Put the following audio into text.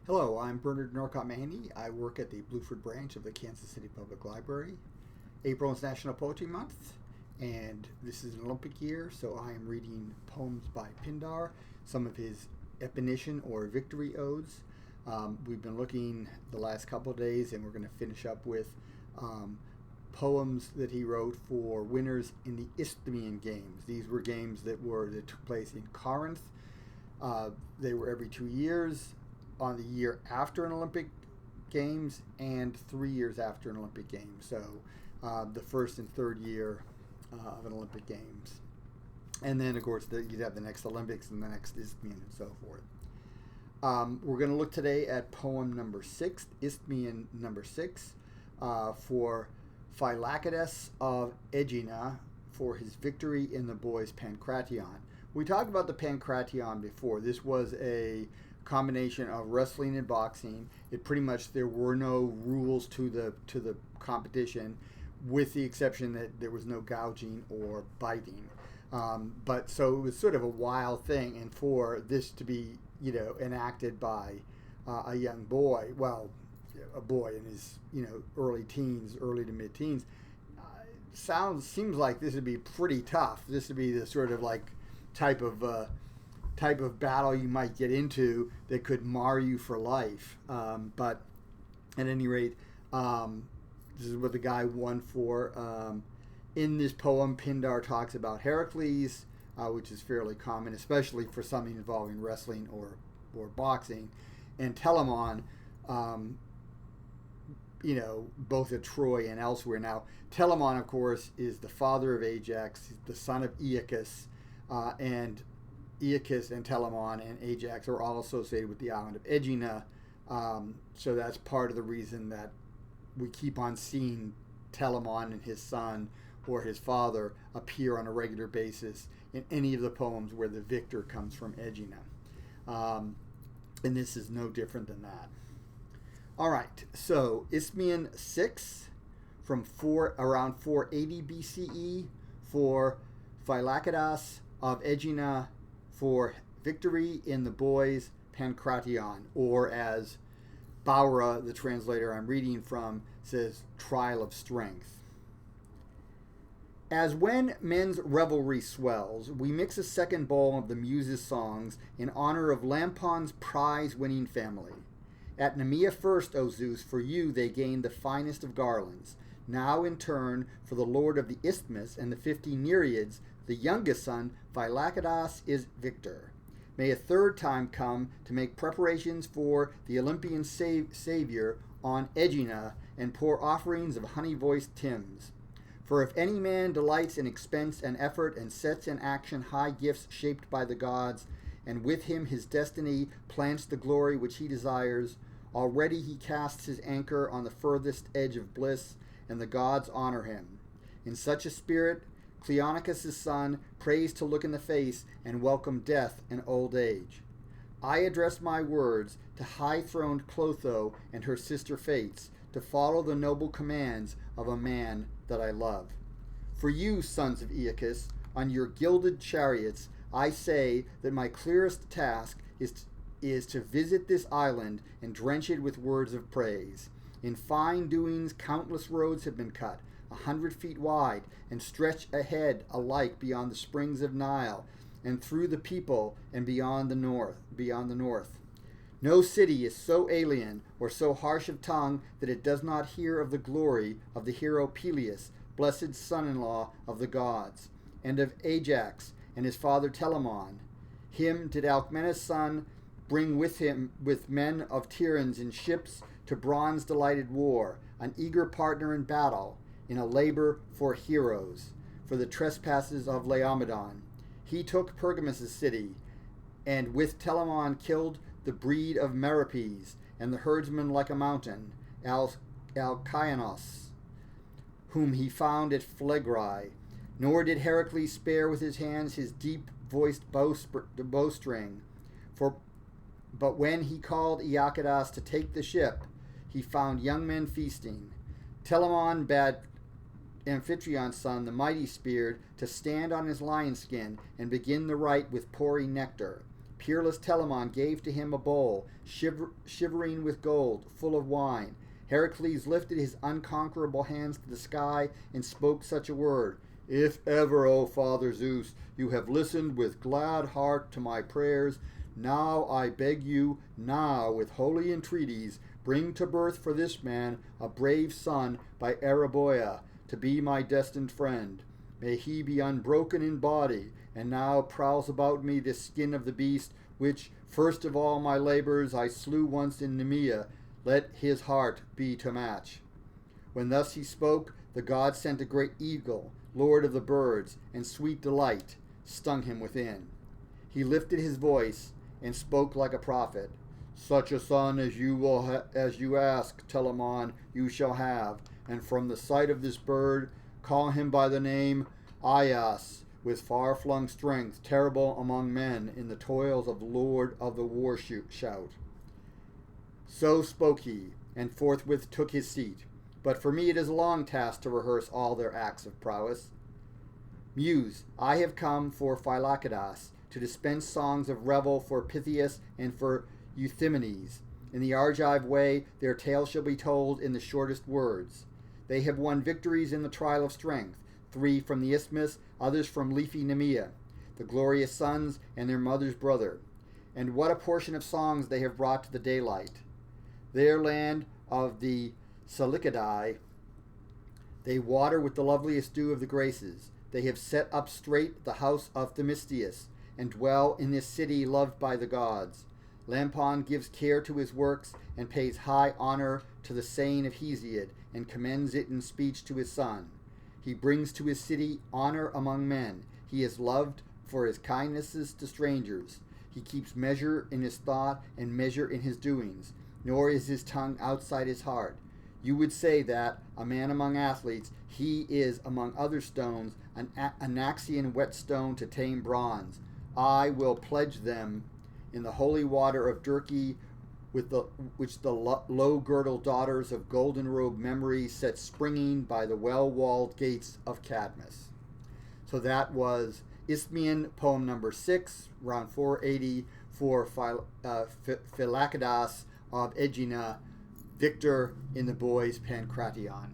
Hello, I'm Bernard Norcott-Mahany. I work at the Blueford branch of the Kansas City Public Library. April is National Poetry Month, and this is an Olympic year, so I am reading poems by Pindar, some of his epinician or victory odes. We've been looking the last couple of days, and we're going to finish up with poems that he wrote for winners in the Isthmian Games. These were games that took place in Corinth. They were every 2 years, on the year after an Olympic Games and 3 years after an Olympic Games. So the first and third year of an Olympic Games. And then, of course, you'd have the next Olympics and the next Isthmian and so forth. We're going to look today at poem number 6, Isthmian number 6, for Phylakidas of Aigina for his victory in the boys' pankration. We talked about the pankration before. This was a combination of wrestling and boxing. There were no rules to the competition, with the exception that there was no gouging or biting. But so it was sort of a wild thing, and for this to be enacted by a young boy, a boy in his early to mid teens, seems like this would be pretty tough. This would be the sort of like type of battle you might get into that could mar you for life. But at any rate, this is what the guy won for. In this poem, Pindar talks about Heracles, which is fairly common, especially for something involving wrestling or boxing, and Telamon, both at Troy and elsewhere. Now, Telamon, of course, is the father of Ajax, the son of Aeacus, and Aeacus and Telamon and Ajax are all associated with the island of Aegina, so that's part of the reason that we keep on seeing Telamon and his son or his father appear on a regular basis in any of the poems where the victor comes from Aegina. And this is no different than that. All right, so Isthmian 6 from around 480 BCE for Phylakidas of Aigina for victory in the boys' pankration, or as Bowra, the translator I'm reading from, says, trial of strength. As when men's revelry swells, we mix a second bowl of the Muses' songs in honor of Lampon's prize-winning family. At Nemea first, O Zeus, for you they gained the finest of garlands. Now, in turn, for the lord of the Isthmus and the 50 Nereids, the youngest son, Phylakidas, is victor. May a third time come to make preparations for the Olympian savior on Aegina and pour offerings of honey-voiced hymns. For if any man delights in expense and effort and sets in action high gifts shaped by the gods, and with him his destiny plants the glory which he desires, already he casts his anchor on the furthest edge of bliss, and the gods honor him. In such a spirit, Cleonicus' son prays to look in the face and welcome death and old age. I address my words to high-throned Clotho and her sister Fates, to follow the noble commands of a man that I love. For you, sons of Aeacus, on your gilded chariots, I say that my clearest task is to visit this island and drench it with words of praise. In fine doings, countless roads have been cut, 100 feet wide, and stretch ahead alike beyond the springs of Nile, and through the people and beyond the north. No city is so alien or so harsh of tongue that it does not hear of the glory of the hero Peleus, blessed son-in-law of the gods, and of Ajax and his father Telamon. Him did Alcmena's son bring with him with men of Tiryns in ships to bronze-delighted war, an eager partner in battle, in a labor for heroes, for the trespasses of Laomedon. He took Pergamus' city, and with Telamon killed the breed of Meripes, and the herdsman like a mountain, Alcyanos, whom he found at Phlegrae. Nor did Heracles spare with his hands his deep-voiced bowstring, but when he called Iacidas to take the ship, he found young men feasting. Telamon bade Amphitryon's son, the mighty speared, to stand on his lion skin and begin the rite with pouring nectar. Peerless Telamon gave to him a bowl, shivering with gold, full of wine. Heracles lifted his unconquerable hands to the sky and spoke such a word: If ever, O Father Zeus, you have listened with glad heart to my prayers, now I beg you, now with holy entreaties, bring to birth for this man a brave son by Areboia, to be my destined friend. May he be unbroken in body, and now prowls about me this skin of the beast, which, first of all my labors, I slew once in Nemea. Let his heart be to match. When thus he spoke, the god sent a great eagle, lord of the birds, and sweet delight, stung him within. He lifted his voice and spoke like a prophet. Such a son as you ask, Telamon, you shall have, and from the sight of this bird, call him by the name Aias, with far-flung strength, terrible among men in the toils of the Lord of the war shout. So spoke he, and forthwith took his seat. But for me it is a long task to rehearse all their acts of prowess. Muse, I have come for Phylakidas, to dispense songs of revel for Pythias and for Euthymenes. In the Argive way, their tale shall be told in the shortest words. They have won victories in the trial of strength, 3 from the Isthmus, others from leafy Nemea, the glorious sons and their mother's brother. And what a portion of songs they have brought to the daylight. Their land of the Phylakidae, they water with the loveliest dew of the graces. They have set up straight the house of Themistius, and dwell in this city loved by the gods. Lampon gives care to his works, and pays high honor to the saying of Hesiod, and commends it in speech to his son. He brings to his city honor among men. He is loved for his kindnesses to strangers. He keeps measure in his thought and measure in his doings, nor is his tongue outside his heart. You would say that, a man among athletes, he is, among other stones, an Anaxian whetstone to tame bronze. I will pledge them in the holy water of Dirce, which the low-girdled daughters of golden-robed memory set springing by the well-walled gates of Cadmus. So that was Isthmian poem number 6, round 480, for Phylakidas of Aigina, victor in the boys' Pancration.